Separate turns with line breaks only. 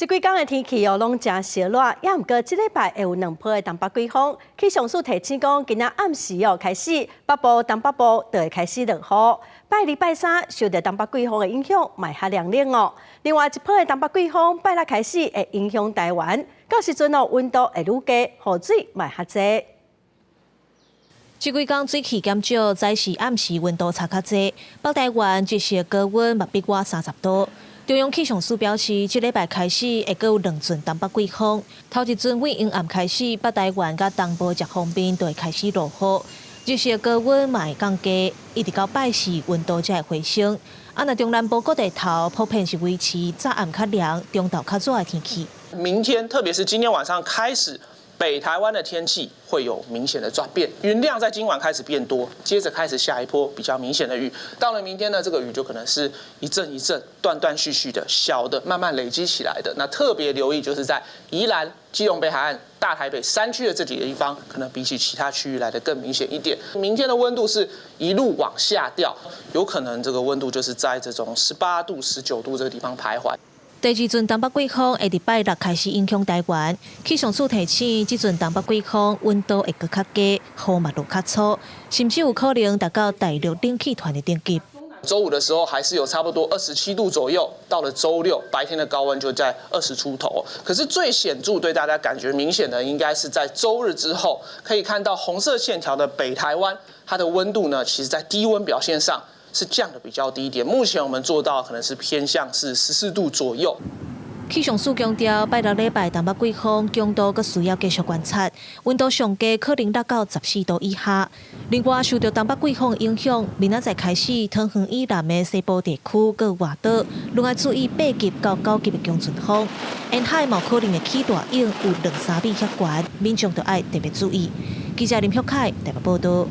这几天的天气拢真热热，也毋过这礼拜会有2波的东北季风。气象署提醒讲，今仔暗时开始，北部、东北部就会开始落雨。拜二、拜三受到东北季风的影响，卖较凉冷哦。另外一波的东北季风拜六开始会影响台湾，到时阵温度会愈低，雨水卖较济。
这几天水气减少，早时暗时温度差较济。北台湾即时高温嘛逼过30度。中央气象署表示，这礼拜开始会阁有2阵东北季风，头一阵为阴暗开始，北台湾甲东部一方面就会开始落雨。即时高温嘛会降低，一直到拜四温度才会回升。那中南部各地头普遍是维持早暗较凉，中昼较热的天气。
明天，特别是今天晚上开始。北台湾的天气会有明显的转变，云量在今晚开始变多，接着开始下一波比较明显的雨。到了明天呢，这个雨就可能是一阵一阵、断断续续的小的，慢慢累积起来的。那特别留意就是在宜兰、基隆北海岸、大台北山区的这几个地方，可能比起其他区域来的更明显一点。明天的温度是一路往下掉，有可能这个温度就是在这种18度、19度这个地方徘徊。
第二阵东北季风会伫拜六开始影响台湾，气象署提醒，这阵东北季风温度会搁较低，雨嘛落较粗，甚至有可能达到大陆冷气团的等级。
周五的时候还是有差不多27度左右，到了周六白天的高温就在20出头。可是最显著对大家感觉明显的，应该是在周日之后，可以看到红色线条的北台湾，它的温度呢，其实在低温表现上是降的比较低一点。目前我们做到可能是偏向是14度左右。
气象署强调，拜六礼拜东北季风强度阁需要继续观察，温度上低可能落到14度以下。另外，受到东北季风影响，明仔载开始，桃园以南的西部地区阁外岛，另外注意8级到9级的强阵风，沿海嘛可能会起大影，有2、3米遐悬，民众就要特别注意。记者林旭凯台北报道。